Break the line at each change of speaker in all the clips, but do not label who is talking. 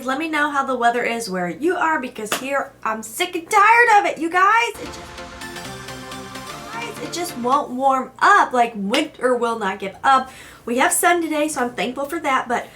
let me know how the weather is where you are, because here I'm sick and tired of it, you guys. It just won't warm up. Like, winter will not give up. We have sun today, so I'm thankful for that, but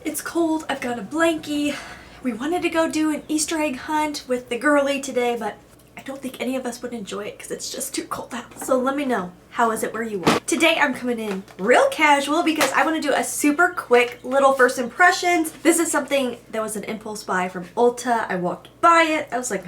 it's cold. I've got a blankie. We wanted to go do an Easter egg hunt with the girly today, but I don't think any of us would enjoy it because it's just too cold out. So let me know, how is it where you are? Today I'm coming in real casual because I want to do a super quick little first impressions. This is something that was an impulse buy from Ulta. I walked by it. I was like,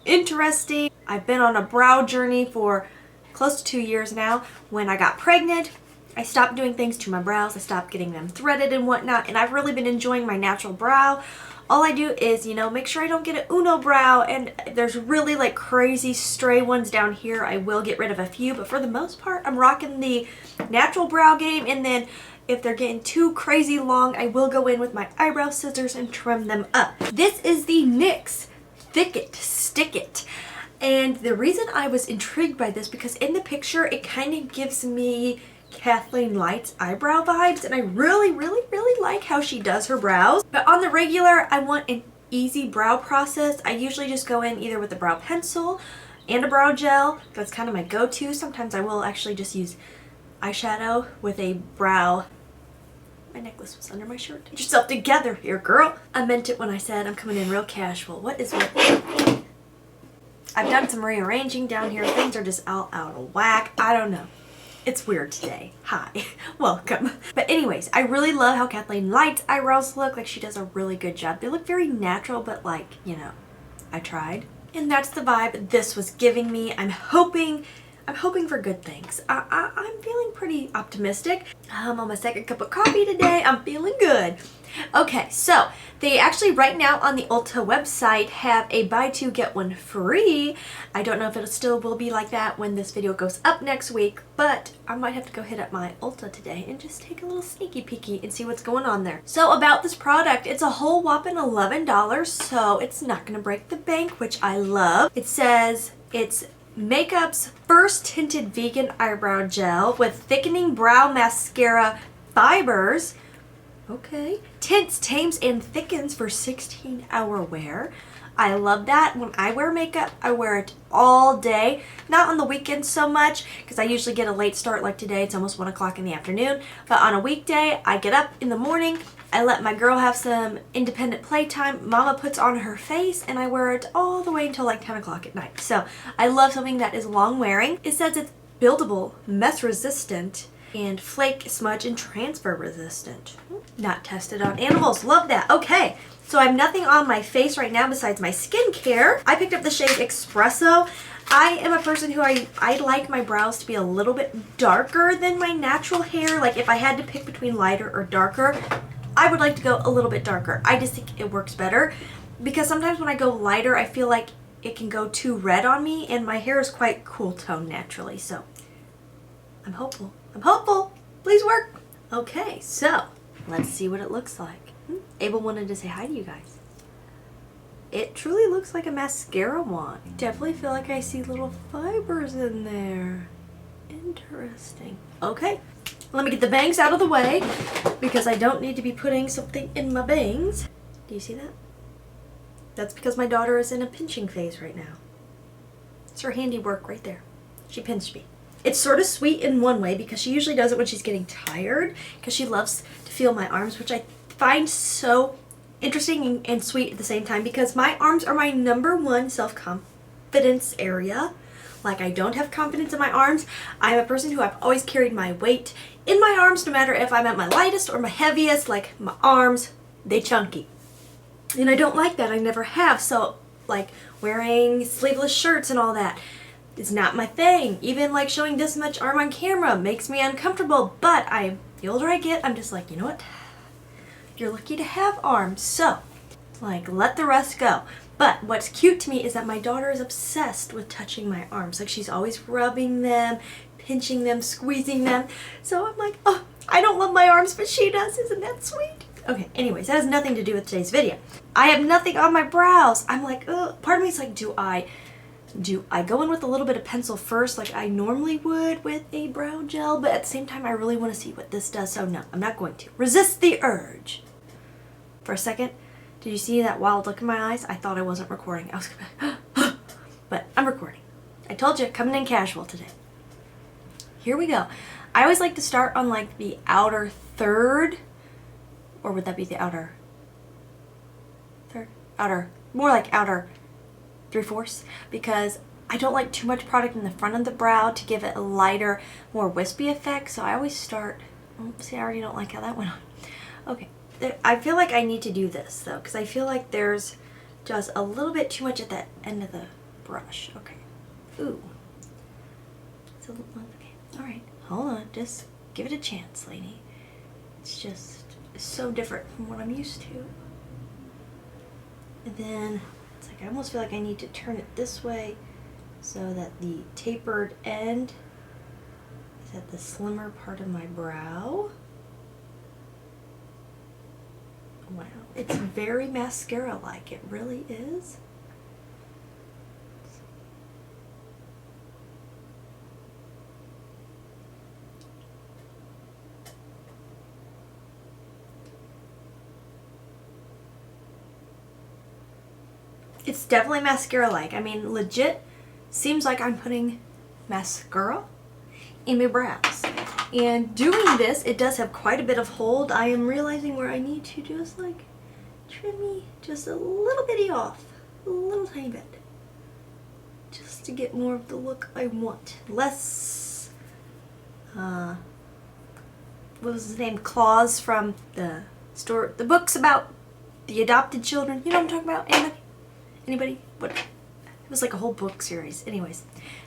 interesting. I've been on a brow journey for close to 2 years now. When I got pregnant, I stopped doing things to my brows. I stopped getting them threaded and whatnot, and I've really been enjoying my natural brow. All I do is, make sure I don't get an unibrow, and there's really like crazy stray ones down here. I will get rid of a few, but for the most part, I'm rocking the natural brow game, and then if they're getting too crazy long, I will go in with my eyebrow scissors and trim them up. This is the NYX Thick It, Stick It. And the reason I was intrigued by this, because in the picture, it kind of gives me Kathleen Light's eyebrow vibes, and I really like how she does her brows. But on the regular, I want an easy brow process. I usually just go in either with a brow pencil and a brow gel. That's kind of my go-to. Sometimes I will actually just use eyeshadow with a brow. My necklace was under my shirt. Get yourself together here, girl. I meant it when I said I'm coming in real casual. What is with it? I've done some rearranging down here. Things are just all out of whack. I don't know. It's weird today. Hi. Welcome. But anyways, I really love how Kathleen Light's eyebrows look. Like, she does a really good job. They look very natural, but like, I tried. And that's the vibe this was giving me. I'm hoping for good things. I'm feeling pretty optimistic. I'm on my second cup of coffee today. I'm feeling good. Okay, so they actually right now on the Ulta website have a buy two get one free. I don't know if it still will be like that when this video goes up next week, but I might have to go hit up my Ulta today and just take a little sneaky peeky and see what's going on there. So about this product, it's a whole whopping $11, so it's not gonna break the bank, which I love. It says it's Makeup's first tinted vegan eyebrow gel with thickening brow mascara fibers. Okay. Tints, tames, and thickens for 16-hour wear. I love that. When I wear makeup, I wear it all day. Not on the weekends so much, because I usually get a late start like today. It's almost 1 o'clock in the afternoon. But on a weekday, I get up in the morning. I let my girl have some independent playtime. Mama puts on her face, and I wear it all the way until like 10 o'clock at night. So I love something that is long wearing. It says it's buildable, mess resistant, and flake, smudge, and transfer resistant. Not tested on animals. Love that. Okay, so I have nothing on my face right now besides my skincare. I picked up the shade Espresso. I am a person who I like my brows to be a little bit darker than my natural hair. Like, if I had to pick between lighter or darker, I would like to go a little bit darker. I just think it works better, because sometimes when I go lighter, I feel like it can go too red on me, and my hair is quite cool tone naturally, so I'm hopeful. I'm hopeful. Please work. Okay, so let's see what it looks like. Abel wanted to say hi to you guys. It truly looks like a mascara wand. I definitely feel like I see little fibers in there. Interesting. Okay, let me get the bangs out of the way, because I don't need to be putting something in my bangs. Do you see that? That's because my daughter is in a pinching phase right now. It's her handiwork right there. She pinched me. It's sort of sweet in one way, because she usually does it when she's getting tired, because she loves to feel my arms, which I find so interesting and sweet at the same time, because my arms are my #1 self-confidence area. Like, I don't have confidence in my arms. I'm a person who I've always carried my weight in my arms, no matter if I'm at my lightest or my heaviest. Like, my arms, they chunky. And I don't like that. I never have. So, like, wearing sleeveless shirts and all that, it's not my thing. Even like showing this much arm on camera makes me uncomfortable. But the older I get, I'm just like, you know what? You're lucky to have arms. So, like, let the rest go. But what's cute to me is that my daughter is obsessed with touching my arms. Like, she's always rubbing them, pinching them, squeezing them. So I'm like, oh, I don't love my arms, but she does. Isn't that sweet? Okay, anyways, that has nothing to do with today's video. I have nothing on my brows. I'm like, ugh. Part of me is like, do I go in with a little bit of pencil first like I normally would with a brow gel? But at the same time, I really want to see what this does. So no, I'm not going to. Resist the urge. For a second, Did you see that wild look in my eyes? I thought I wasn't recording. I was gonna but I'm recording. I told you, coming in casual today. Here we go. I always like to start on like the outer third, or would that be the outer third? Outer, more like outer 3/4, because I don't like too much product in the front of the brow to give it a lighter, more wispy effect. So I always start, oh, see, I already don't like how that went on. Okay, I feel like I need to do this though, because I feel like there's just a little bit too much at the end of the brush. Okay, ooh. It's a little, okay, all right, hold on, just give it a chance, Laynie. It's just so different from what I'm used to. And then it's like I almost feel like I need to turn it this way so that the tapered end is at the slimmer part of my brow. Wow, it's very mascara-like, it really is. It's definitely mascara-like. I mean, legit seems like I'm putting mascara in my brows. And doing this, it does have quite a bit of hold. I am realizing where I need to just like trim me just a little bitty off. A little tiny bit. Just to get more of the look I want. Less, what was his name? Claus from the store, the books about the adopted children. You know what I'm talking about? Anybody? Anybody? What? It was like a whole book series. Anyways,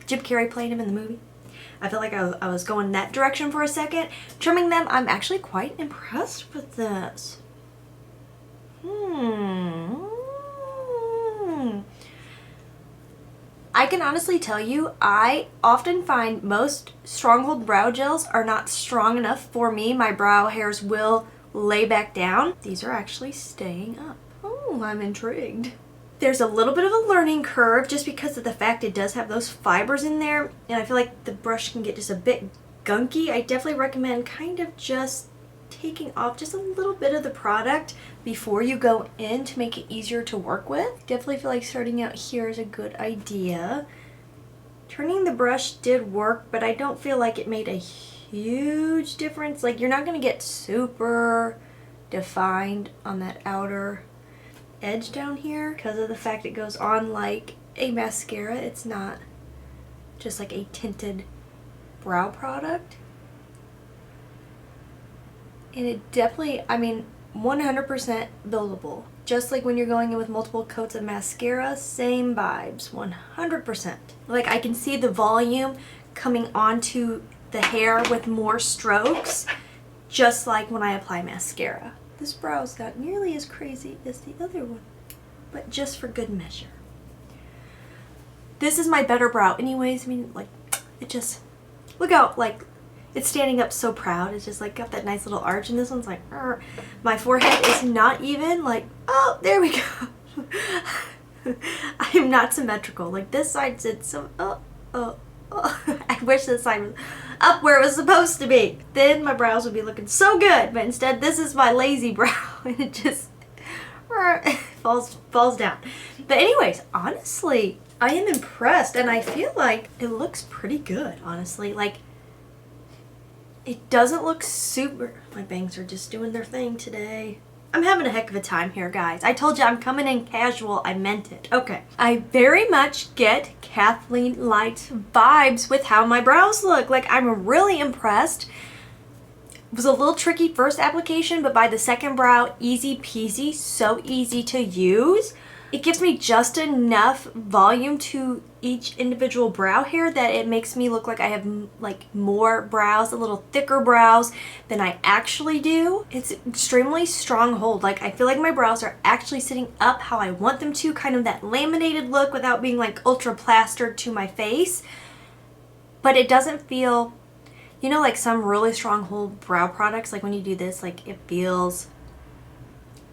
Jim Carrey played him in the movie. I felt like I was going that direction for a second. Trimming them, I'm actually quite impressed with this. I can honestly tell you, I often find most stronghold brow gels are not strong enough for me. My brow hairs will lay back down. These are actually staying up. Oh, I'm intrigued. There's a little bit of a learning curve just because of the fact it does have those fibers in there, and I feel like the brush can get just a bit gunky. I definitely recommend kind of just taking off just a little bit of the product before you go in to make it easier to work with. Definitely feel like starting out here is a good idea. Turning the brush did work, but I don't feel like it made a huge difference. Like, you're not going to get super defined on that outer edge down here because of the fact it goes on like a mascara. It's not just like a tinted brow product. And it definitely, I mean, 100% buildable. Just like when you're going in with multiple coats of mascara, same vibes, 100%. Like, I can see the volume coming onto the hair with more strokes, just like when I apply mascara. This brow's not nearly as crazy as the other one, but just for good measure. This is my better brow anyways. I mean, like, it just, look out, like, it's standing up so proud. It's just like got that nice little arch, and this one's like, Arr. My forehead is not even, like, oh, there we go. I am not symmetrical. Like, this side sits so, oh. I wish this side was up where it was supposed to be. Then my brows would be looking so good, but instead this is my lazy brow and it just falls down. But anyways, honestly, I am impressed and I feel like it looks pretty good, honestly. Like, it doesn't look super, my bangs are just doing their thing today. I'm having a heck of a time here, guys. I told you I'm coming in casual. I meant it. Okay. I very much get Kathleen Light vibes with how my brows look. Like, I'm really impressed. It was a little tricky first application, but by the second brow, easy peasy, so easy to use. It gives me just enough volume to each individual brow hair that it makes me look like I have like more brows, a little thicker brows than I actually do. It's extremely strong hold. Like, I feel like my brows are actually sitting up how I want them to, kind of that laminated look without being like ultra plastered to my face. But it doesn't feel, you know, like some really strong hold brow products, like when you do this, like it feels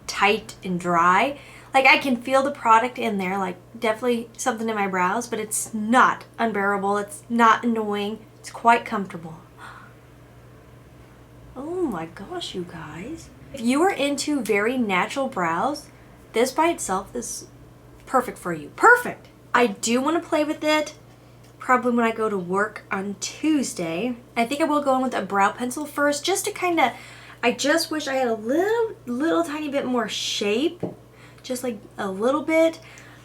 tight and dry. Like, I can feel the product in there, like definitely something in my brows, but it's not unbearable. It's not annoying. It's quite comfortable. Oh my gosh, you guys. If you are into very natural brows, this by itself is perfect for you. Perfect! I do want to play with it probably when I go to work on Tuesday. I think I will go in with a brow pencil first, just to kind of, I just wish I had a little tiny bit more shape, just like a little bit,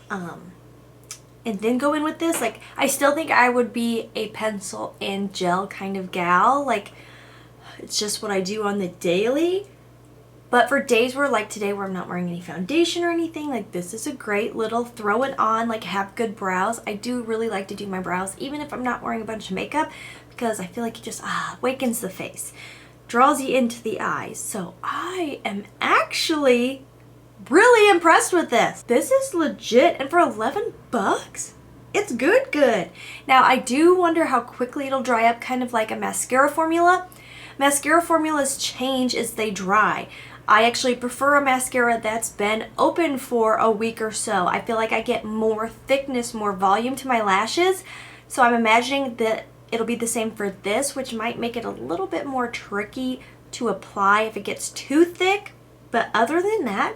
and then go in with this. Like, I still think I would be a pencil and gel kind of gal. Like, it's just what I do on the daily. But for days where, like today, where I'm not wearing any foundation or anything, like this is a great little throw it on, like have good brows. I do really like to do my brows, even if I'm not wearing a bunch of makeup, because I feel like it just wakens the face, draws you into the eyes. So I am actually really impressed with this. This is legit, and for 11 bucks, it's good. Now, I do wonder how quickly it'll dry up, kind of like a mascara formula. Mascara formulas change as they dry. I actually prefer a mascara that's been open for a week or so. I feel like I get more thickness, more volume to my lashes. So I'm imagining that it'll be the same for this, which might make it a little bit more tricky to apply if it gets too thick. But other than that,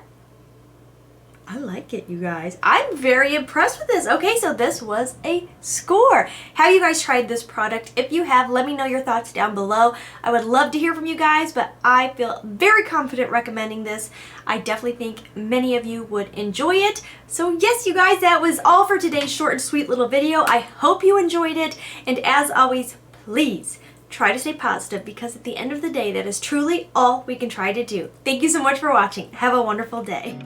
I like it, you guys. I'm very impressed with this. Okay, so this was a score. Have you guys tried this product? If you have, let me know your thoughts down below. I would love to hear from you guys, but I feel very confident recommending this. I definitely think many of you would enjoy it. So yes, you guys, that was all for today's short and sweet little video. I hope you enjoyed it. And as always, please try to stay positive, because at the end of the day, that is truly all we can try to do. Thank you so much for watching. Have a wonderful day.